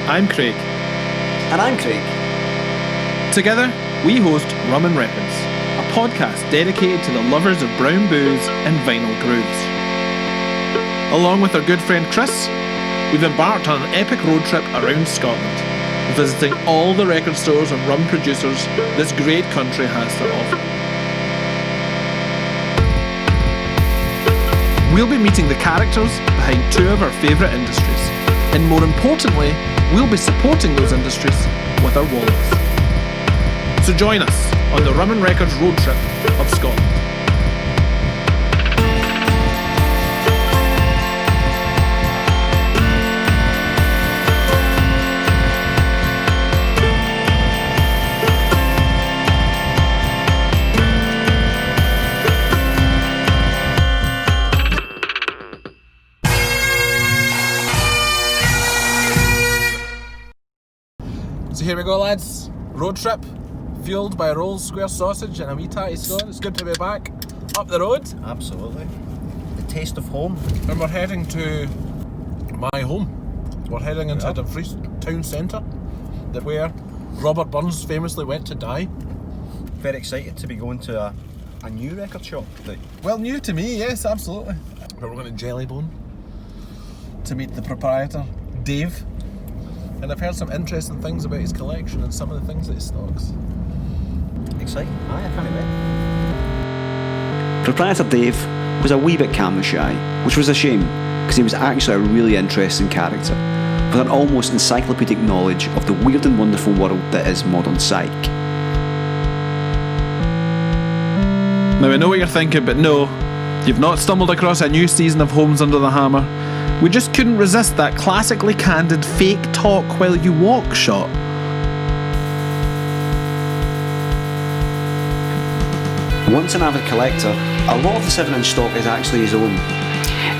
I'm Craig. And I'm Craig. Together, we host Rum and Records, a podcast dedicated to the lovers of brown booze and vinyl grooves. Along with our good friend Chris, we've embarked on an epic road trip around Scotland, visiting all the record stores and rum producers this great country has to offer. We'll be meeting the characters behind two of our favourite industries, and more importantly, we'll be supporting those industries with our wallets. So join us on the Rum and Records road trip of Scotland. So here we go, lads. Road trip, fueled by a Rolls Square sausage and a wee tatty scone. It's good to be back up the road. Absolutely. The taste of home. And we're heading to my home. We're heading into Dumfries town centre, where Robert Burns famously went to die. Very excited to be going to a new record shop. Well, new to me, yes, absolutely. But we're going to Jellybone to meet the proprietor, Dave. And I've heard some interesting things about his collection and some of the things that he stocks. Exciting. Aye, I can't wait. Proprietor Dave was a wee bit camera shy, which was a shame, because he was actually a really interesting character, with an almost encyclopedic knowledge of the weird and wonderful world that is modern psych. Now I know what you're thinking, but no, you've not stumbled across a new season of Homes Under the Hammer. We just couldn't resist that classically candid fake talk while you walk shot. Once an avid collector, a lot of the 7-inch stock is actually his own.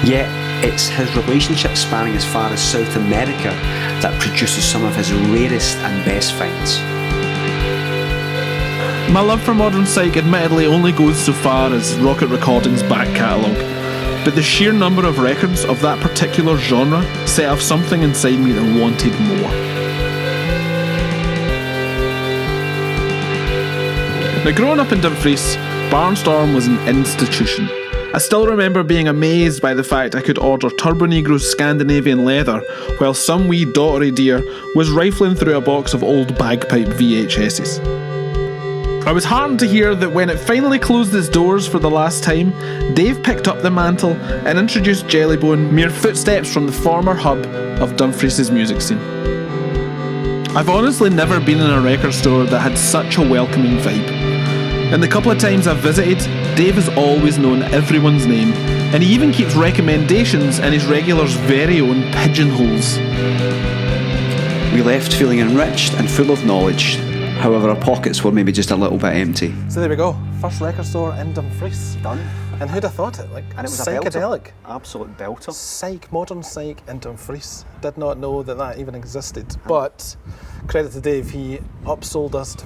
Yet, it's his relationship spanning as far as South America that produces some of his rarest and best finds. My love for modern psych admittedly only goes so far as Rocket Recordings' back catalogue, but the sheer number of records of that particular genre set off something inside me that wanted more. Now, growing up in Dumfries, Barnstorm was an institution. I still remember being amazed by the fact I could order Turbo Negro's Scandinavian leather while some wee daughtery dear was rifling through a box of old bagpipe VHSs. I was heartened to hear that when it finally closed its doors for the last time, Dave picked up the mantle and introduced Jellybone mere footsteps from the former hub of Dumfries' music scene. I've honestly never been in a record store that had such a welcoming vibe. And the couple of times I've visited, Dave has always known everyone's name, and he even keeps recommendations in his regulars' very own pigeonholes. We left feeling enriched and full of knowledge. However, our pockets were maybe just a little bit empty. So there we go, first record store in Dumfries. Done. And who'd have thought it? Like, And it was psychedelic. A belter. Absolute belter. Psych, modern psych in Dumfries. Did not know that even existed. But credit to Dave, he upsold us to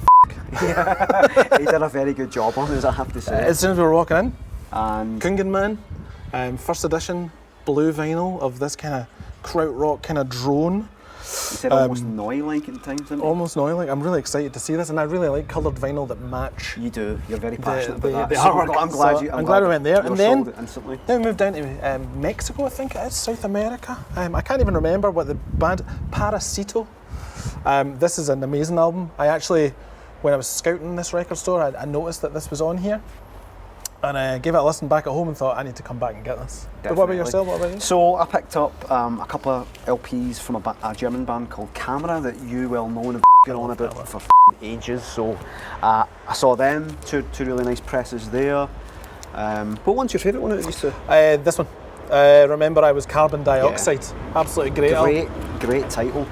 Yeah, he did a very good job on us, I have to say. As soon as we were walking in, And Gungan Man, first edition blue vinyl of this kind of krautrock kind of drone. he said almost noise-like at times, didn't he? Almost noise-like. I'm really excited to see this, and I really like coloured vinyl that match. You do. You're very passionate the about that. artwork. I'm glad So I'm glad we went there. You And were then- sold it instantly. Then we moved down to Mexico, I think it is, South America. I can't even remember what the band, Parasito. This is an amazing album. I actually, when I was scouting this record store, I noticed that this was on here. And I gave it a listen back at home and thought, I need to come back and get this. But what about Definitely. yourself? What about you? So I picked up a couple of LPs from a German band called Camera that you well know and have been on about for ages. So I saw them, two really nice presses there. What one's your favourite one that you used to? This one. Remember I Was Carbon Dioxide. Absolutely great album. Great title.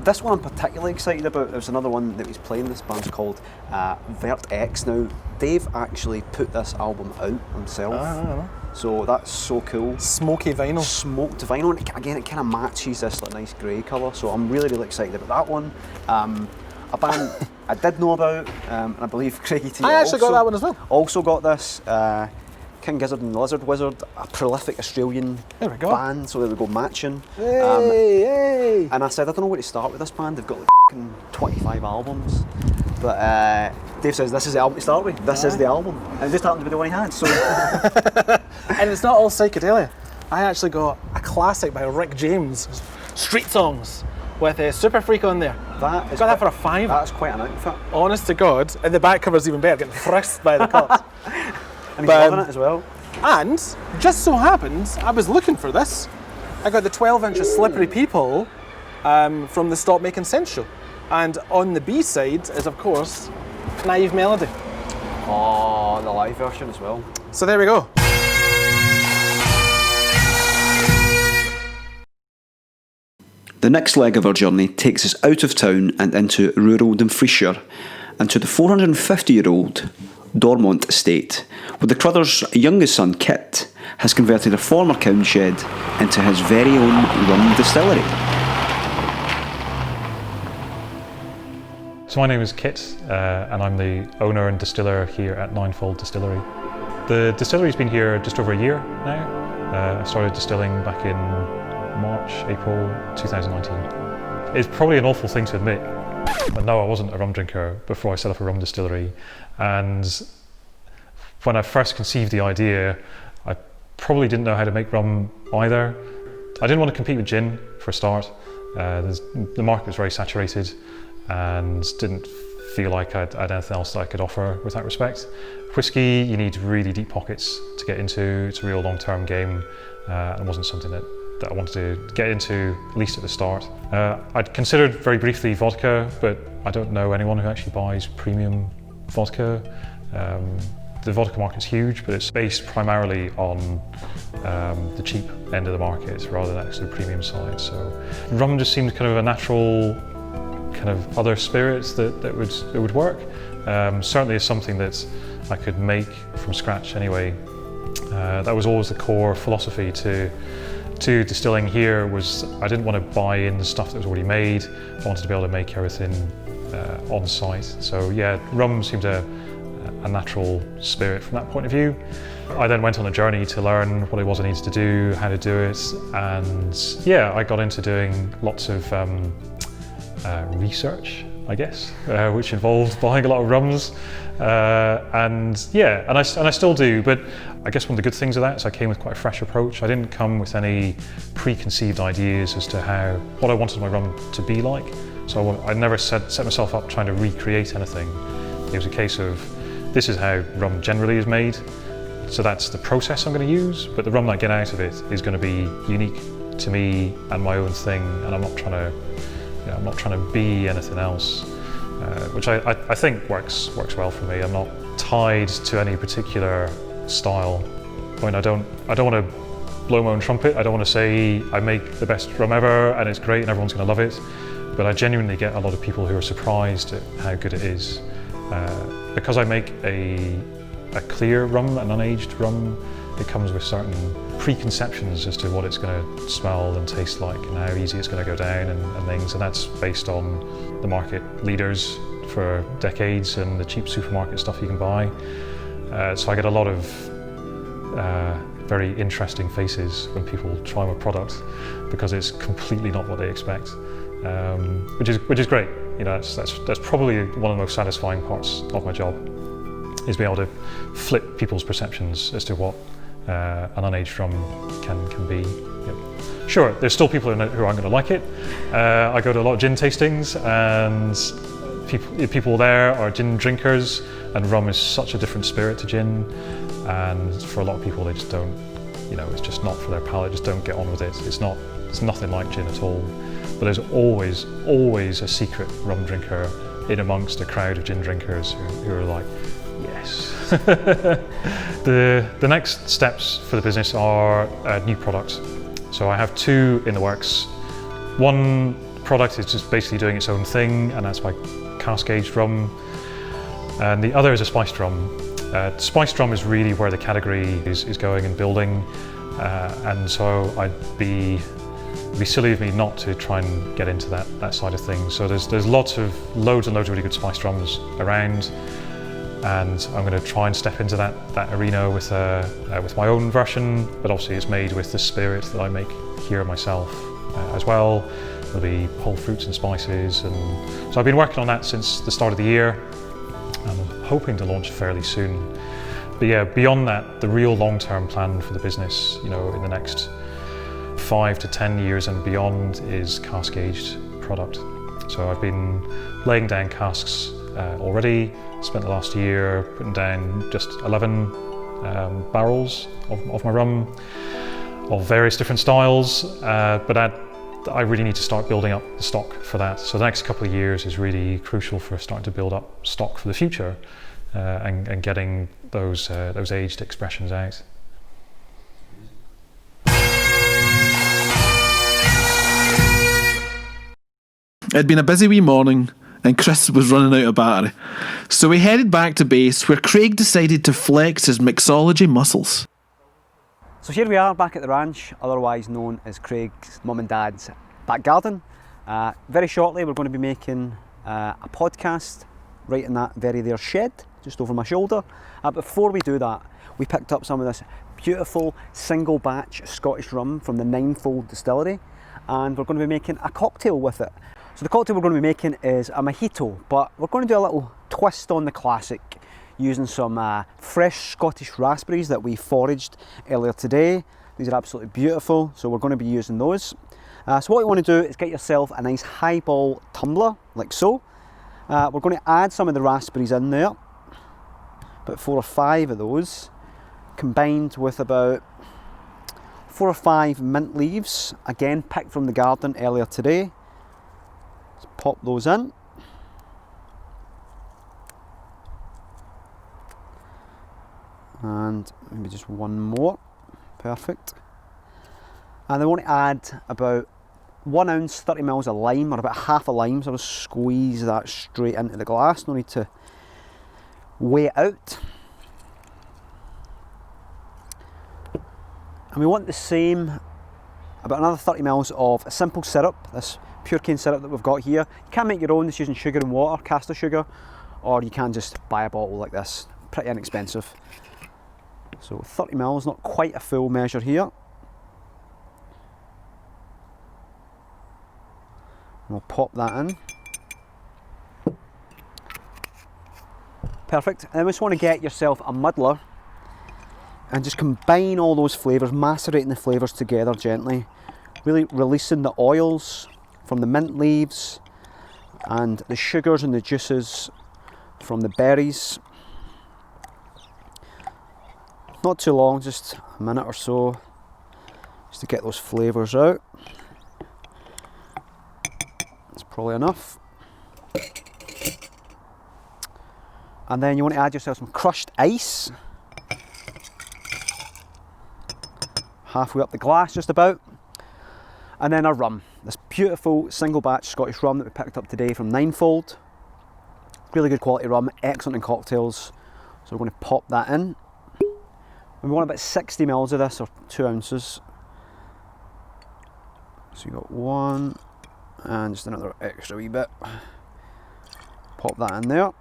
This one I'm particularly excited about. There's another one that he's playing. This band's called Vert X. Now, Dave actually put this album out himself. So that's so cool. Smoky vinyl. Smoked vinyl. And again, it kind of matches this like nice grey colour. So I'm really excited about that one. A band I did know about, and I believe Craigie T. I actually got that one as well. Also got this. King Gizzard and the Lizard Wizard, a prolific Australian There we go. band, so there we go, matching. Hey. And I said, I don't know where to start with this band, they've got like 25 albums. But Dave says, this is the album to start with, this is the album. And it just happened to be the one he had, so. And it's not all psychedelia. I actually got a classic by Rick James, Street Songs, with a Super Freak on there. That is got that for a £5. That's quite an outfit. Honest to God, and the back cover's even better, getting frisked by the cops. And he's loving it as well. And just so happens, I was looking for this. I got the 12-inch of Slippery People from the Stop Making Sense show. And on the B-side is, of course, Naive Melody. Oh, the live version as well. So there we go. The next leg of our journey takes us out of town and into rural Dumfriesshire and to the 450-year-old Dormont estate, where the Cruther's youngest son, Kit, has converted a former cowshed into his very own rum distillery. So my name is Kit, and I'm the owner and distiller here at Ninefold Distillery. The distillery's been here just over a year now. I started distilling back in March, April 2019. It's probably an awful thing to admit, but no, I wasn't a rum drinker before I set up a rum distillery. And when I first conceived the idea, I probably didn't know how to make rum either. I didn't want to compete with gin for a start. The market was very saturated and didn't feel like I had anything else that I could offer with that respect. Whiskey, you need really deep pockets to get into. It's a real long-term game. It wasn't something that I wanted to get into, at least at the start. I'd considered very briefly vodka, but I don't know anyone who actually buys premium vodka. The vodka market's huge, but it's based primarily on the cheap end of the market rather than actually the premium side. So rum just seemed kind of a natural kind of other spirits that would work. Certainly is something that I could make from scratch anyway. That was always the core philosophy to distilling here. Was I didn't want to buy in the stuff that was already made. I wanted to be able to make everything on site. So yeah, rum seemed a natural spirit from that point of view. I then went on a journey to learn what it was I needed to do, how to do it, and yeah, I got into doing lots of research, I guess, which involved buying a lot of rums, and I still do. But I guess one of the good things of that is I came with quite a fresh approach. I didn't come with any preconceived ideas as to what I wanted my rum to be like. So I never set myself up trying to recreate anything. It was a case of, this is how rum generally is made, so that's the process I'm going to use, but the rum that I get out of it is going to be unique to me and my own thing, and I'm not trying to be anything else, which I think works well for me. I'm not tied to any particular style. I mean, I don't want to blow my own trumpet. I don't want to say I make the best rum ever and it's great and everyone's going to love it, but I genuinely get a lot of people who are surprised at how good it is. Because I make a clear rum, an unaged rum, it comes with certain preconceptions as to what it's going to smell and taste like and how easy it's going to go down and things, and that's based on the market leaders for decades and the cheap supermarket stuff you can buy. So I get a lot of very interesting faces when people try my product because it's completely not what they expect, which is great. You know, that's probably one of the most satisfying parts of my job, is being able to flip people's perceptions as to what an unaged rum can be. Yep. Sure, there's still people who aren't going to like it. I go to a lot of gin tastings, and people there are gin drinkers, and rum is such a different spirit to gin, and for a lot of people they just don't, it's just not for their palate, just don't get on with it. It's nothing like gin at all. But there's always a secret rum drinker in amongst a crowd of gin drinkers who are like, yes. The next steps for the business are new products. So I have two in the works. One product is just basically doing its own thing, and that's my cask-aged rum. And the other is a spiced rum. Spiced rum is really where the category is going and building, and so it'd be silly of me not to try and get into that side of things. So there's loads and loads of really good spiced rums around. and I'm going to try and step into that arena with my own version, but obviously it's made with the spirit that I make here myself as well. There'll be whole fruits and spices, and so I've been working on that since the start of the year. I'm hoping to launch fairly soon. But yeah, beyond that, the real long-term plan for the business, in the next 5 to 10 years and beyond, is cask-aged product. So I've been laying down casks already. Spent the last year putting down just 11 barrels of my rum, of various different styles, but I really need to start building up the stock for that. So the next couple of years is really crucial for starting to build up stock for the future and getting those aged expressions out. It'd been a busy wee morning and Chris was running out of battery. So we headed back to base where Craig decided to flex his mixology muscles. So here we are back at the ranch, otherwise known as Craig's mum and dad's back garden. Very shortly we're going to be making a podcast right in that very there shed, just over my shoulder. Before we do that, we picked up some of this beautiful single batch Scottish rum from the Ninefold Distillery, and we're going to be making a cocktail with it. So the cocktail we're going to be making is a mojito, but we're going to do a little twist on the classic, using some fresh Scottish raspberries that we foraged earlier today. These are absolutely beautiful, so we're going to be using those. So what you want to do is get yourself a nice highball tumbler, like so. We're going to add some of the raspberries in there, about 4 or 5 of those, combined with about 4 or 5 mint leaves, again picked from the garden earlier today. Let's pop those in. And maybe just one more, perfect. And I want to add about 1 ounce, 30 mils of lime, or about half a lime, so I'll squeeze that straight into the glass, no need to weigh it out. And we want the same, about another 30 mils of simple syrup, this pure cane syrup that we've got here. You can make your own, just using sugar and water, caster sugar, or you can just buy a bottle like this, pretty inexpensive. So 30 mils, not quite a full measure here. We'll pop that in. Perfect. And then we just want to get yourself a muddler and just combine all those flavours, macerating the flavours together gently, really releasing the oils from the mint leaves and the sugars and the juices from the berries. Not too long, just a minute or so, just to get those flavours out. That's probably enough. And then you want to add yourself some crushed ice. Halfway up the glass, just about. And then our rum. This beautiful single batch Scottish rum that we picked up today from Ninefold. Really good quality rum, excellent in cocktails. So we're going to pop that in. And we want about 60 mils of this, or 2 ounces. So you got 1, and just another extra wee bit. Pop that in there.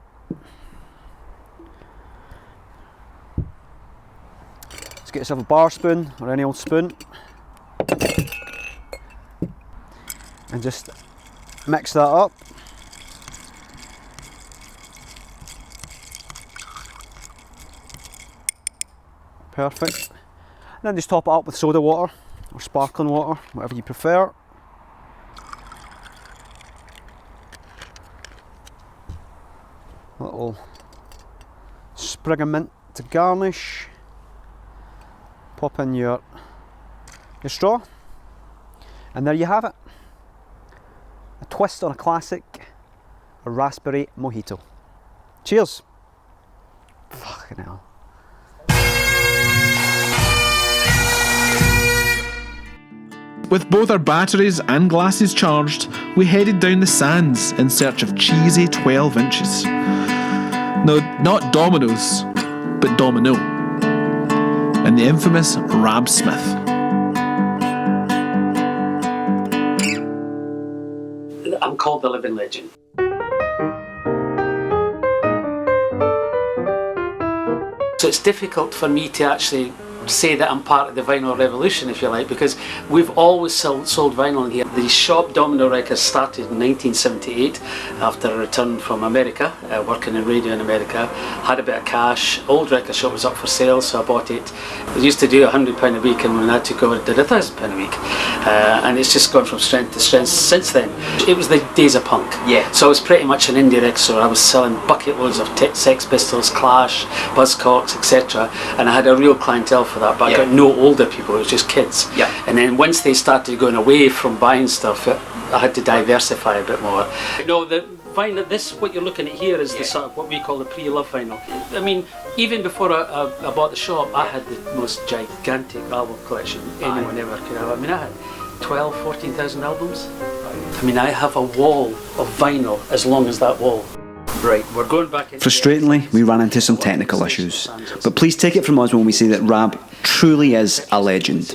Let's get yourself a bar spoon, or any old spoon. And just mix that up. Perfect. And then just top it up with soda water or sparkling water, whatever you prefer. A little sprig of mint to garnish. Pop in your straw, and there you have it. A twist on a classic, a raspberry mojito. Cheers. Fucking hell. With both our batteries and glasses charged, we headed down the sands in search of cheesy 12 inches. No, not Domino's, but Domino. And the infamous Rab Smith. I'm called the living legend. So it's difficult for me to actually say that I'm part of the vinyl revolution, if you like, because we've always sold vinyl in here. The shop Domino Records started in 1978 after a return from America, working in radio in America. Had a bit of cash, old record shop was up for sale, so I bought it. We used to do £100 a week, and when I took over it did £1,000 a week, and it's just gone from strength to strength since then. It was the days of punk, so I was pretty much an indie record store. I was selling bucket loads of Sex Pistols, Clash, Buzzcocks, etc., and I had a real clientele for that, but I got no older people, it was just kids. And then once they started going away from buying stuff, I had to diversify a bit more. No, the vinyl, this, what you're looking at here is the sort of what we call the pre-love vinyl. I mean, even before I bought the shop, I had the most gigantic album collection anyone ever could have. I mean, I had 12, 14,000 albums. I mean, I have a wall of vinyl as long as that wall. Right, we're going back. Frustratingly, we ran into some technical issues, but please take it from us when we say that Rab truly is a legend.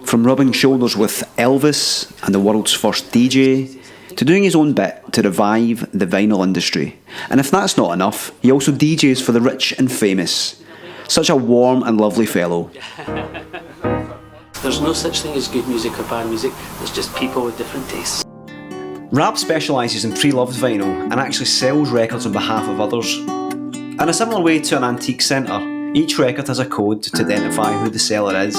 From rubbing shoulders with Elvis and the world's first DJ, to doing his own bit to revive the vinyl industry. And if that's not enough, he also DJs for the rich and famous. Such a warm and lovely fellow. There's no such thing as good music or bad music, there's just people with different tastes. Rab specialises in pre-loved vinyl and actually sells records on behalf of others. In a similar way to an antique centre, each record has a code to identify who the seller is.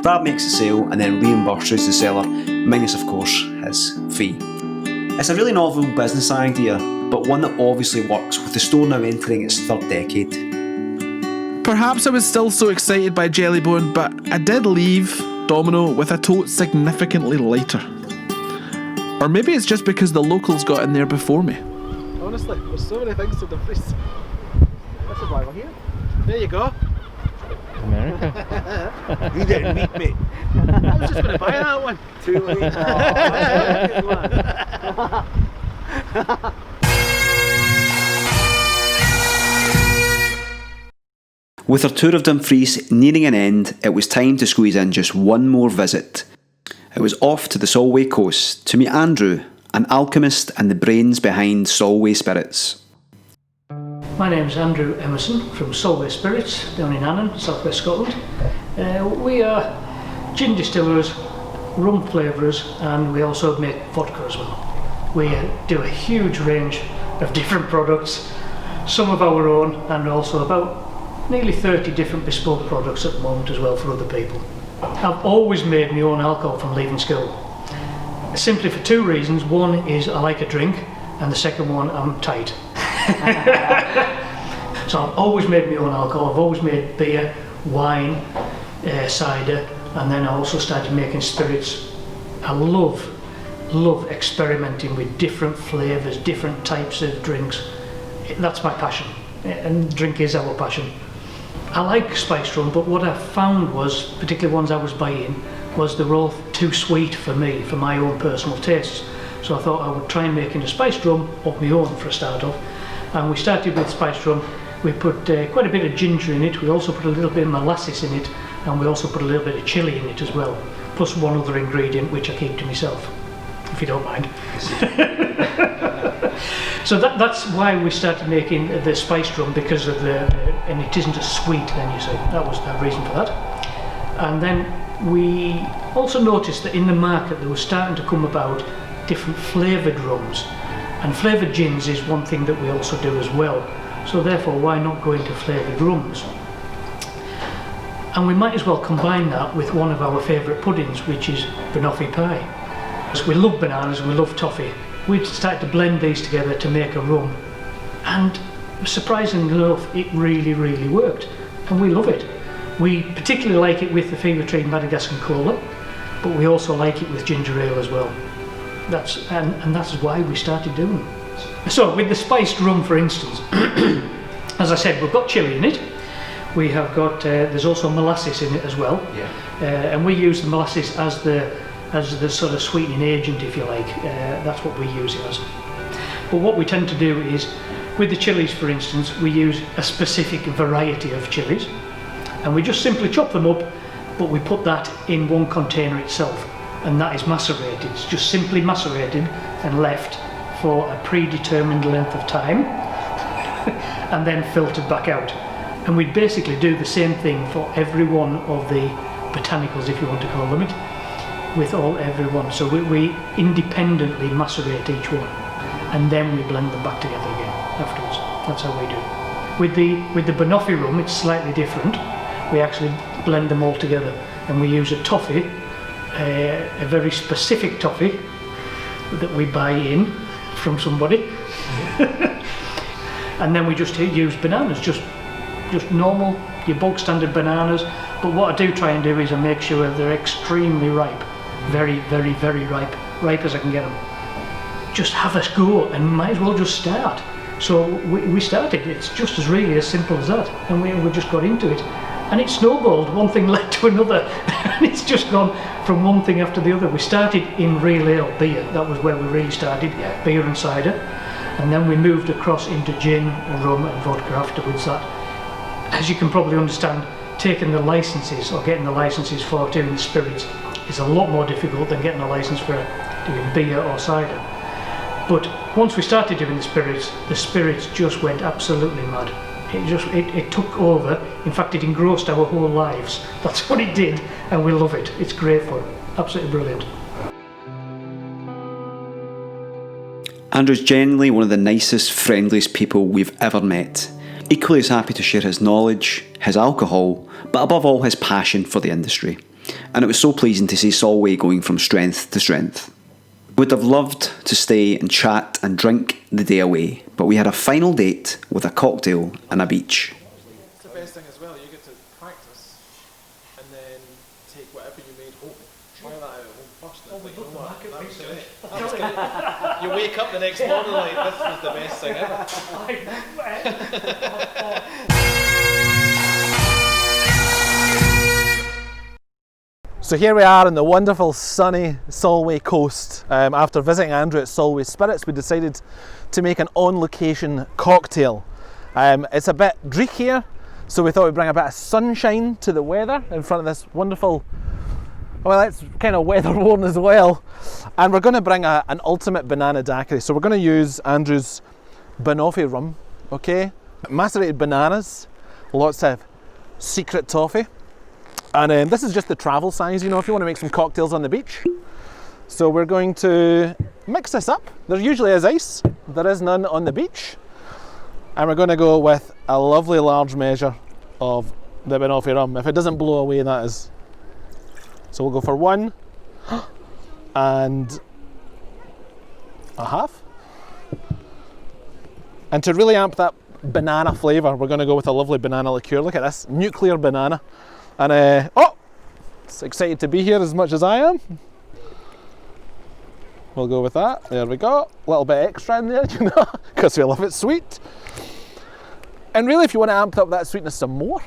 Rab makes the sale and then reimburses the seller, minus of course his fee. It's a really novel business idea, but one that obviously works, with the store now entering its third decade. Perhaps I was still so excited by Jellybone, but I did leave Domino with a tote significantly lighter. Or maybe it's just because the locals got in there before me. Honestly, there's so many things to Dumfries. This is why we're here. There you go. America. You didn't meet me. I was just going to buy that one. Too late. With our tour of Dumfries nearing an end, it was time to squeeze in just one more visit. It was off to the Solway coast to meet Andrew, an alchemist and the brains behind Solway Spirits. My name's Andrew Emerson from Solway Spirits down in Annan, South West Scotland. We are gin distillers, rum flavourers, and we also make vodka as well. We do a huge range of different products, some of our own, and also about nearly 30 different bespoke products at the moment as well for other people. I've always made my own alcohol from leaving school, simply for two reasons. One is I like a drink, and the second one, I'm tight. So I've always made my own alcohol. I've always made beer, wine, cider, and then I also started making spirits. I love experimenting with different flavours, different types of drinks. That's my passion, and drink is our passion. I like spiced rum, but what I found was, particularly ones I was buying, was they were all too sweet for me, for my own personal tastes. So I thought I would try making a spiced rum of my own for a start off. And we started with spiced rum. We put quite a bit of ginger in it. We also put a little bit of molasses in it, and we also put a little bit of chilli in it as well. Plus one other ingredient which I keep to myself, if you don't mind. So that's why we started making the spiced rum, because of and it isn't as sweet then, you see. That was the reason for that. And then we also noticed that in the market there was starting to come about different flavoured rums. And flavoured gins is one thing that we also do as well. So therefore, why not go into flavoured rums? And we might as well combine that with one of our favourite puddings, which is banoffee pie. So we love bananas and we love toffee. We started to blend these together to make a rum. And surprisingly enough, it really, really worked. And we love it. We particularly like it with the Fever Tree Madagascar Cola, but we also like it with ginger ale as well. And that's why we started doing it. So with the spiced rum, for instance, as I said, we've got chilli in it. We have got, there's also molasses in it as well. And we use the molasses as the sort of sweetening agent, if you like. That's what we use it as. But what we tend to do is, with the chilies for instance, we use a specific variety of chilies, and we just simply chop them up, but we put that in one container itself, and that is macerated. It's just simply macerated and left for a predetermined length of time and then filtered back out. And we'd basically do the same thing for every one of the botanicals, if you want to call them it, with every one. So we independently macerate each one, and then we blend them back together again afterwards. That's how we do it. With the Banoffee rum, it's slightly different. We actually blend them all together, and we use a toffee, a very specific toffee that we buy in from somebody, and then we just use bananas, just normal, your bog standard bananas. But what I do try and do is I make sure they're extremely ripe, very, very, very ripe as I can get them. Just have a go and might as well just start. So we started. It's just as simple as that, and we just got into it, and it snowballed. One thing led to another, and it's just gone from one thing after the other. We started in real ale, beer. That was where we really started, beer and cider, and then we moved across into gin, rum, and vodka afterwards. That, as you can probably understand, taking the licenses or getting the licenses for doing the spirits is a lot more difficult than getting a license for doing beer or cider. But once we started doing the spirits just went absolutely mad. It took over. In fact, it engrossed our whole lives. That's what it did, and we love it. It's great fun. Absolutely brilliant. Andrew's genuinely one of the nicest, friendliest people we've ever met. Equally as happy to share his knowledge, his alcohol, but above all his passion for the industry. And it was so pleasing to see Solway going from strength to strength. Would have loved to stay and chat and drink the day away, but we had a final date with a cocktail and a beach. It's the best thing as well, you get to practice and then take whatever you made home, try that out at home first. And you know what, that was great. That was great. You wake up the next morning like, this was the best thing ever. So here we are on the wonderful sunny Solway coast. After visiting Andrew at Solway Spirits, we decided to make an on-location cocktail. It's a bit dreek here, so we thought we'd bring a bit of sunshine to the weather in front of this wonderful, well, it's kind of weather worn as well. And we're going to bring an ultimate banana daiquiri. So we're going to use Andrew's Banoffee rum, okay? Macerated bananas, lots of secret toffee. And this is just the travel size, you know, if you want to make some cocktails on the beach. So we're going to mix this up. There usually is ice, there is none on the beach. And we're going to go with a lovely large measure of the Banoffee rum. If it doesn't blow away, that is. So we'll go for 1 and a half. And to really amp that banana flavour, we're going to go with a lovely banana liqueur. Look at this, nuclear banana. And it's excited to be here as much as I am. We'll go with that. There we go. A little bit extra in there, you know, because we love it sweet. And really, if you want to amp up that sweetness some more,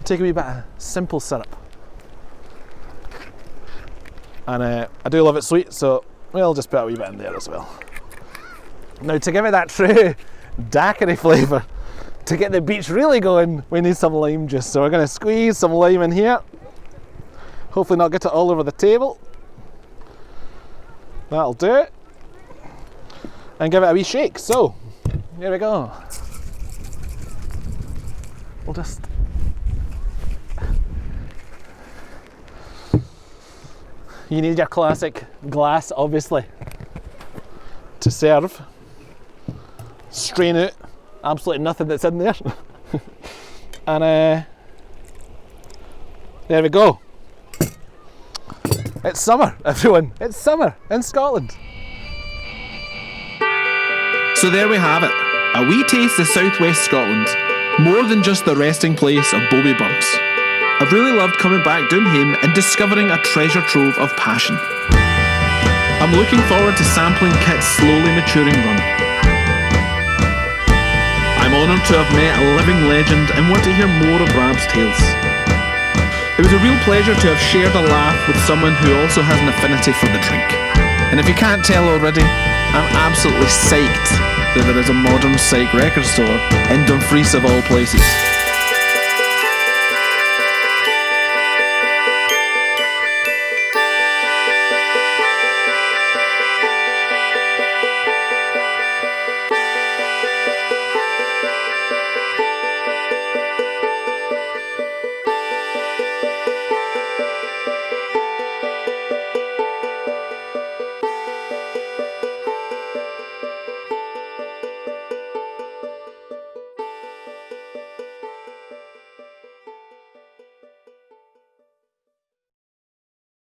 take a wee bit of simple syrup. And I do love it sweet, so we'll just put a wee bit in there as well. Now, to give it that true daiquiri flavour, to get the beach really going, we need some lime juice. So we're going to squeeze some lime in here. Hopefully not get it all over the table. That'll do it. And give it a wee shake. So, here we go. We'll just... You need your classic glass, obviously, to serve. Strain out absolutely nothing that's in there. And there we go. It's summer, everyone. It's summer in Scotland. So there we have it. A wee taste of southwest Scotland. More than just the resting place of Bobby Burns. I've really loved coming back down home and discovering a treasure trove of passion. I'm looking forward to sampling Kit's slowly maturing rum. I'm honoured to have met a living legend and want to hear more of Rab's tales. It was a real pleasure to have shared a laugh with someone who also has an affinity for the drink. And if you can't tell already, I'm absolutely psyched that there is a modern psych record store in Dumfries of all places.